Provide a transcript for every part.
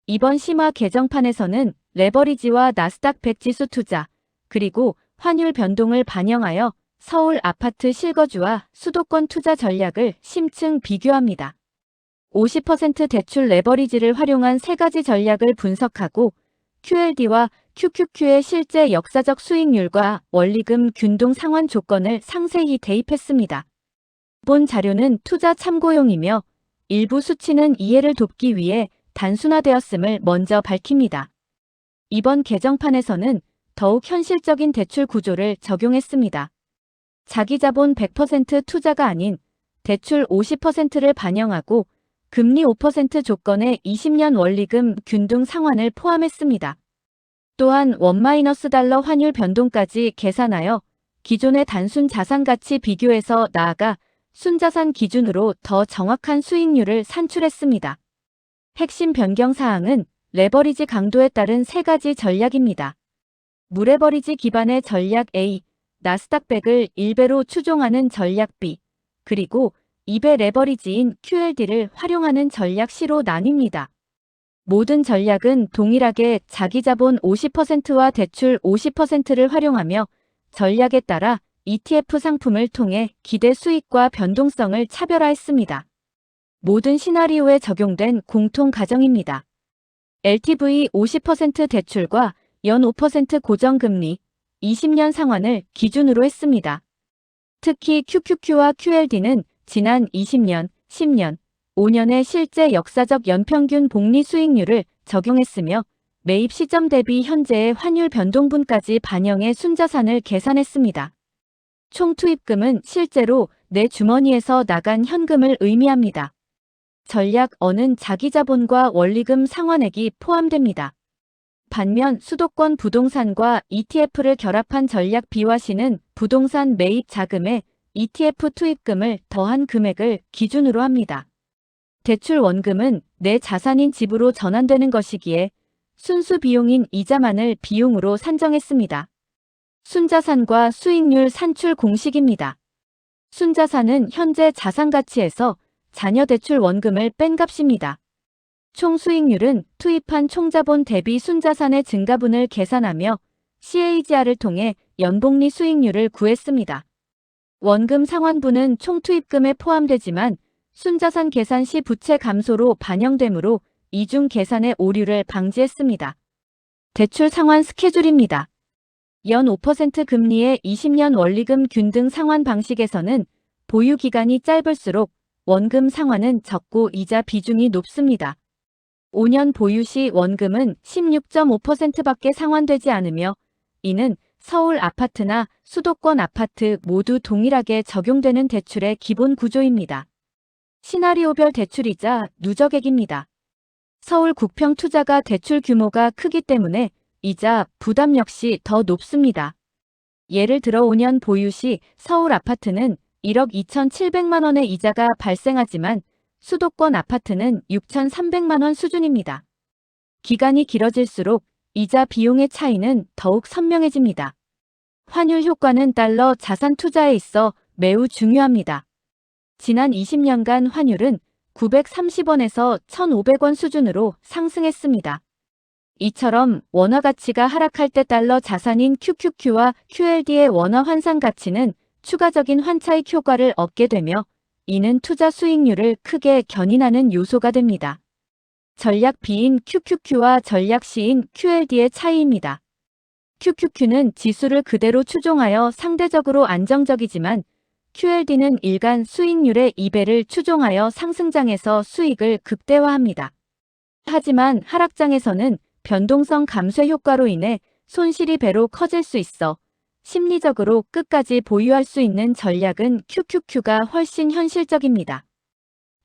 이번 심화 개정판에서는 레버리지와 나스닥 100 지수 투자, 그리고 환율 변동을 반영하여 서울 아파트 실거주와 수도권 투자 전략을 심층 비교합니다. 50% 대출 레버리지를 활용한 세 가지 전략을 분석하고 QLD와 QQQ의 실제 역사적 수익률과 원리금 균등 상환 조건을 상세히 대입했습니다. 본 자료는 투자 참고용이며 일부 수치는 이해를 돕기 위해 단순화되었음을 먼저 밝힙니다. 이번 개정판에서는 더욱 현실적인 대출 구조를 적용했습니다. 자기자본 100% 투자가 아닌 대출 50%를 반영하고 금리 5% 조건의 20년 원리금 균등 상환을 포함했습니다. 또한 $1- 환율 변동까지 계산하여 기존의 단순 자산 가치 비교에서 나아가 순자산 기준으로 더 정확한 수익률을 산출했습니다. 핵심 변경 사항은 레버리지 강도에 따른 세 가지 전략입니다. 무레버리지 기반의 전략 A, 나스닥 100을 1배로 추종하는 전략 B, 그리고 2배 레버리지인 QLD를 활용하는 전략 C로 나뉩니다. 모든 전략은 동일하게 자기자본 50%와 대출 50%를 활용하며 전략에 따라 ETF 상품을 통해 기대 수익과 변동성을 차별화했습니다. 모든 시나리오에 적용된 공통 가정입니다. LTV 50% 대출과 연 5% 고정금리, 20년 상환을 기준으로 했습니다. 특히 QQQ와 QLD는 지난 20년, 10년, 5년의 실제 역사적 연평균 복리 수익률을 적용했으며 매입 시점 대비 현재의 환율 변동분까지 반영해 순자산을 계산했습니다. 총 투입금은 실제로 내 주머니에서 나간 현금을 의미합니다. 전략 어는 자기자본과 원리금 상환액이 포함됩니다. 반면 수도권 부동산과 ETF를 결합한 전략 B와 C는 부동산 매입 자금에 ETF 투입금을 더한 금액을 기준으로 합니다. 대출 원금은 내 자산인 집으로 전환되는 것이기에 순수 비용인 이자만을 비용으로 산정했습니다. 순자산과 수익률 산출 공식입니다. 순자산은 현재 자산 가치에서 자녀 대출 원금을 뺀 값입니다. 총 수익률은 투입한 총자본 대비 순자산의 증가분을 계산하며 CAGR을 통해 연복리 수익률을 구했습니다. 원금 상환분은 총 투입금에 포함되지만 순자산 계산 시 부채 감소로 반영되므로 이중 계산의 오류를 방지했습니다. 대출 상환 스케줄입니다. 연 5% 금리의 20년 원리금 균등 상환 방식에서는 보유 기간이 짧을수록 원금 상환은 적고 이자 비중이 높습니다. 5년 보유 시 원금은 16.5%밖에 상환되지 않으며 이는 서울 아파트나 수도권 아파트 모두 동일하게 적용되는 대출의 기본 구조입니다. 시나리오별 대출이자 누적액입니다. 서울 국평 투자가 대출 규모가 크기 때문에 이자 부담 역시 더 높습니다. 예를 들어 5년 보유 시 서울 아파트는 1억 2,700만 원의 이자가 발생하지만 수도권 아파트는 6,300만 원 수준입니다. 기간이 길어질수록 이자 비용의 차이는 더욱 선명해집니다. 환율 효과는 달러 자산 투자에 있어 매우 중요합니다. 지난 20년간 환율은 930원에서 1,500원 수준으로 상승했습니다. 이처럼 원화 가치가 하락할 때 달러 자산인 QQQ와 QLD의 원화 환산 가치는 추가적인 환차익 효과를 얻게 되며 이는 투자 수익률을 크게 견인하는 요소가 됩니다. 전략 B인 QQQ와 전략 C인 QLD의 차이입니다. QQQ는 지수를 그대로 추종하여 상대적으로 안정적이지만 QLD는 일간 수익률의 2배를 추종하여 상승장에서 수익을 극대화합니다. 하지만 하락장에서는 변동성 감소 효과로 인해 손실이 배로 커질 수 있어 심리적으로 끝까지 보유할 수 있는 전략은 QQQ가 훨씬 현실적입니다.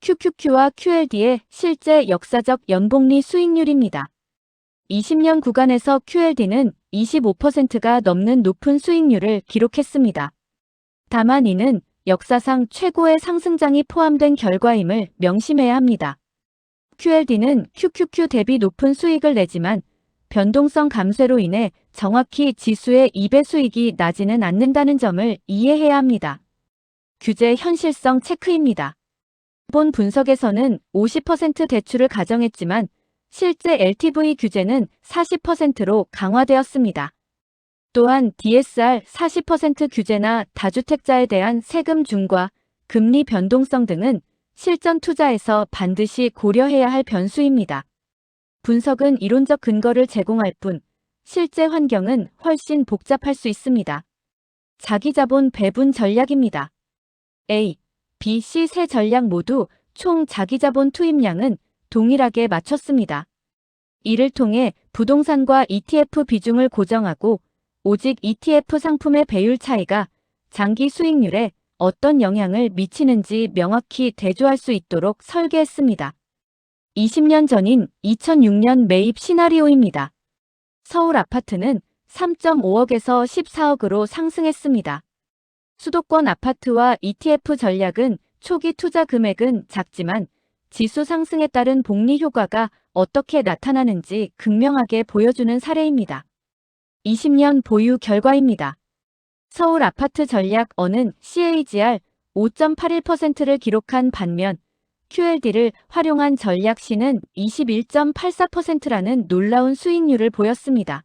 QQQ와 QLD의 실제 역사적 연복리 수익률입니다. 20년 구간에서 QLD는 25%가 넘는 높은 수익률을 기록했습니다. 다만 이는 역사상 최고의 상승장이 포함된 결과임을 명심해야 합니다. QLD는 QQQ 대비 높은 수익을 내지만 변동성 감소로 인해 정확히 지수의 2배 수익이 나지는 않는다는 점을 이해해야 합니다. 규제 현실성 체크입니다. 본 분석에서는 50% 대출을 가정했지만 실제 LTV 규제는 40%로 강화되었습니다. 또한 DSR 40% 규제나 다주택자에 대한 세금 중과 금리 변동성 등은 실전 투자에서 반드시 고려해야 할 변수입니다. 분석은 이론적 근거를 제공할 뿐 실제 환경은 훨씬 복잡할 수 있습니다. 자기자본 배분 전략입니다. A, B, C 세 전략 모두 총 자기자본 투입량은 동일하게 맞췄습니다. 이를 통해 부동산과 ETF 비중을 고정하고 오직 ETF 상품의 배율 차이가 장기 수익률에 어떤 영향을 미치는지 명확히 대조할 수 있도록 설계했습니다. 20년 전인 2006년 매입 시나리오입니다. 서울 아파트는 3.5억에서 14억으로 상승했습니다. 수도권 아파트와 ETF 전략은 초기 투자 금액은 작지만 지수 상승에 따른 복리 효과가 어떻게 나타나는지 극명하게 보여주는 사례입니다. 20년 보유 결과입니다. 서울 아파트 전략 어는 CAGR 5.81%를 기록한 반면 QLD를 활용한 전략 C는 21.84%라는 놀라운 수익률을 보였습니다.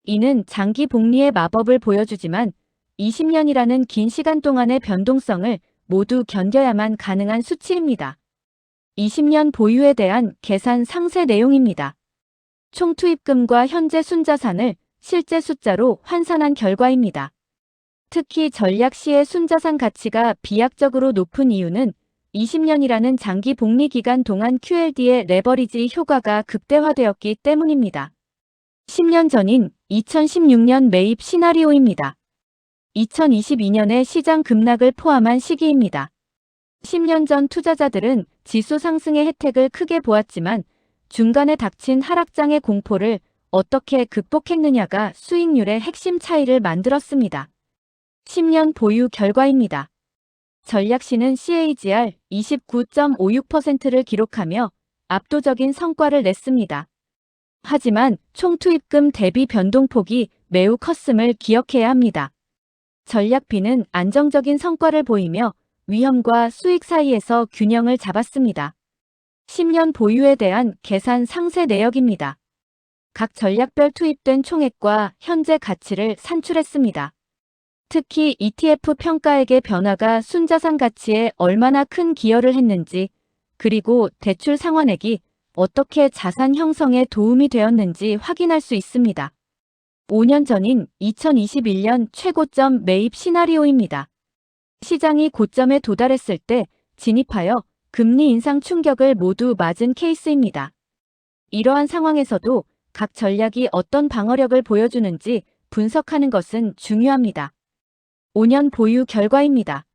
이는 장기 복리의 마법을 보여주지만 20년이라는 긴 시간 동안의 변동성을 모두 견뎌야만 가능한 수치입니다. 20년 보유에 대한 계산 상세 내용입니다. 총 투입금과 현재 순자산을 실제 숫자로 환산한 결과입니다. 특히 전략 C의 순자산 가치가 비약적으로 높은 이유는 20년이라는 장기 복리 기간 동안 QLD의 레버리지 효과가 극대화되었기 때문입니다. 10년 전인 2016년 매입 시나리오입니다. 2022년의 시장 급락을 포함한 시기입니다. 10년 전 투자자들은 지수 상승의 혜택을 크게 보았지만 중간에 닥친 하락장의 공포를 어떻게 극복했느냐가 수익률의 핵심 차이를 만들었습니다. 10년 보유 결과입니다. 전략 C는 CAGR 29.56%를 기록하며 압도적인 성과를 냈습니다. 하지만 총 투입금 대비 변동폭이 매우 컸음을 기억해야 합니다. 전략 B는 안정적인 성과를 보이며 위험과 수익 사이에서 균형을 잡았습니다. 10년 보유에 대한 계산 상세 내역입니다. 각 전략별 투입된 총액과 현재 가치를 산출했습니다. 특히 ETF 평가액의 변화가 순자산 가치에 얼마나 큰 기여를 했는지, 그리고 대출 상환액이 어떻게 자산 형성에 도움이 되었는지 확인할 수 있습니다. 5년 전인 2021년 최고점 매입 시나리오입니다. 시장이 고점에 도달했을 때 진입하여 금리 인상 충격을 모두 맞은 케이스입니다. 이러한 상황에서도 각 전략이 어떤 방어력을 보여주는지 분석하는 것은 중요합니다. 5년 보유 결과입니다.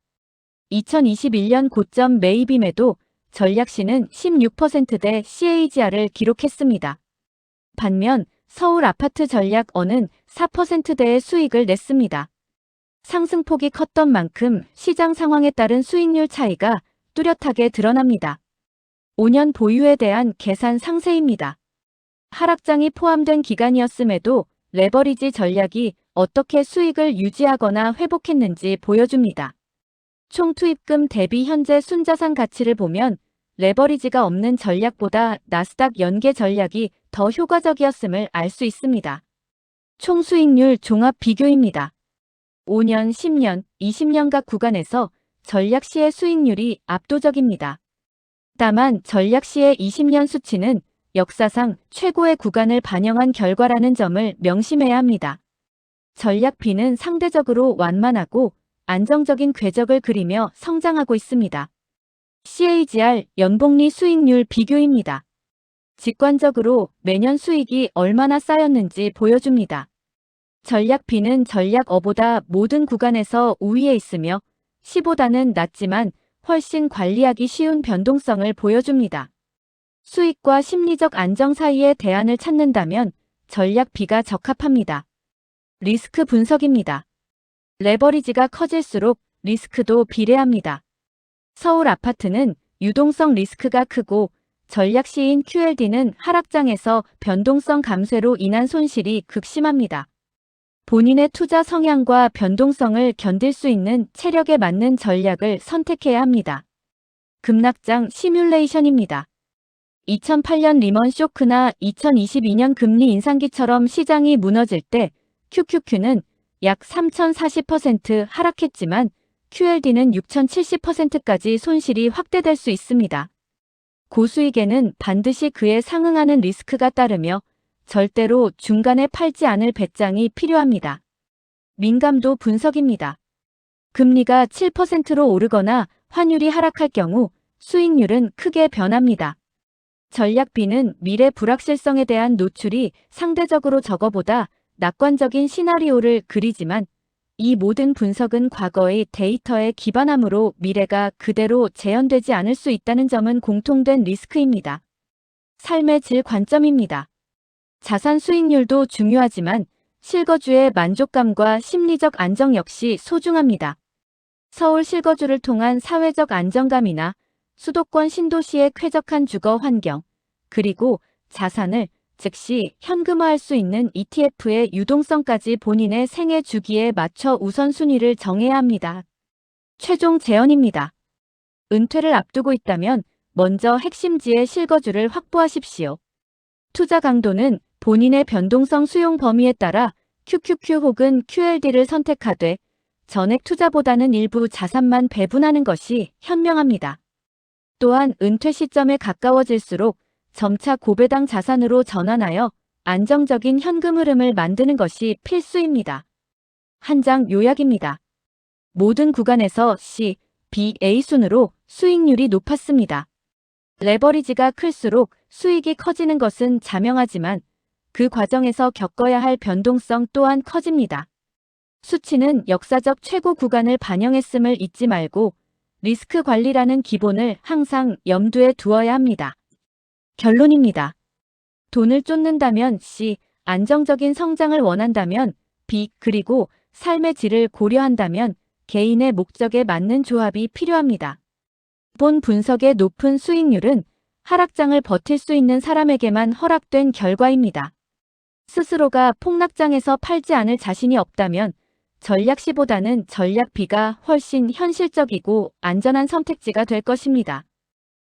2021년 고점 매입임에도 전략 C는 16%대 CAGR을 기록했습니다. 반면 서울 아파트 전략 어는 4%대의 수익을 냈습니다. 상승폭이 컸던 만큼 시장 상황에 따른 수익률 차이가 뚜렷하게 드러납니다. 5년 보유에 대한 계산 상세입니다. 하락장이 포함된 기간이었음에도 레버리지 전략이 어떻게 수익을 유지하거나 회복했는지 보여줍니다. 총 투입금 대비 현재 순자산 가치를 보면 레버리지가 없는 전략보다 나스닥 연계 전략이 더 효과적이었음을 알 수 있습니다. 총 수익률 종합 비교입니다. 5년, 10년, 20년 각 구간에서 전략 C의 수익률이 압도적입니다. 다만 전략 C의 20년 수치는 역사상 최고의 구간을 반영한 결과라는 점을 명심해야 합니다. 전략 B는 상대적으로 완만하고 안정적인 궤적을 그리며 성장하고 있습니다. CAGR 연복리 수익률 비교입니다. 직관적으로 매년 수익이 얼마나 쌓였는지 보여줍니다. 전략 B는 전략 A보다 모든 구간에서 우위에 있으며 C보다는 낮지만 훨씬 관리하기 쉬운 변동성을 보여줍니다. 수익과 심리적 안정 사이의 대안을 찾는다면 전략 B가 적합합니다. 리스크 분석입니다. 레버리지가 커질수록 리스크도 비례합니다. 서울 아파트는 유동성 리스크가 크고 전략 C인 QLD는 하락장에서 변동성 감쇄로 인한 손실이 극심합니다. 본인의 투자 성향과 변동성을 견딜 수 있는 체력에 맞는 전략을 선택해야 합니다. 급락장 시뮬레이션입니다. 2008년 리먼 쇼크나 2022년 금리 인상기처럼 시장이 무너질 때 QQQ는 약 3,040% 하락했지만 QLD는 6,070%까지 손실이 확대될 수 있습니다. 고수익에는 반드시 그에 상응하는 리스크가 따르며 절대로 중간에 팔지 않을 배짱이 필요합니다. 민감도 분석입니다. 금리가 7%로 오르거나 환율이 하락할 경우 수익률은 크게 변합니다. 전략 B는 미래 불확실성에 대한 노출이 상대적으로 저거보다 낙관적인 시나리오를 그리지만 이 모든 분석은 과거의 데이터에 기반하므로 미래가 그대로 재현되지 않을 수 있다는 점은 공통된 리스크입니다. 삶의 질 관점입니다. 자산 수익률도 중요하지만 실거주의 만족감과 심리적 안정 역시 소중합니다. 서울 실거주를 통한 사회적 안정감이나 수도권 신도시의 쾌적한 주거 환경, 그리고 자산을 즉시 현금화할 수 있는 ETF의 유동성까지 본인의 생애 주기에 맞춰 우선순위를 정해야 합니다. 최종 제언입니다. 은퇴를 앞두고 있다면 먼저 핵심지의 실거주를 확보하십시오. 투자 강도는 본인의 변동성 수용 범위에 따라 QQQ 혹은 QLD를 선택하되 전액 투자보다는 일부 자산만 배분하는 것이 현명합니다. 또한 은퇴 시점에 가까워질수록 점차 고배당 자산으로 전환하여 안정적인 현금 흐름을 만드는 것이 필수입니다. 한 장 요약입니다. 모든 구간에서 C, B, A 순으로 수익률이 높았습니다. 레버리지가 클수록 수익이 커지는 것은 자명하지만 그 과정에서 겪어야 할 변동성 또한 커집니다. 수치는 역사적 최고 구간을 반영했음을 잊지 말고 리스크 관리라는 기본을 항상 염두에 두어야 합니다. 결론입니다. 돈을 쫓는다면 C, 안정적인 성장을 원한다면 B, 그리고 삶의 질을 고려한다면 개인의 목적에 맞는 조합이 필요합니다. 본 분석의 높은 수익률은 하락장을 버틸 수 있는 사람에게만 허락된 결과입니다. 스스로가 폭락장에서 팔지 않을 자신이 없다면 전략 C보다는 전략 B가 훨씬 현실적이고 안전한 선택지가 될 것입니다.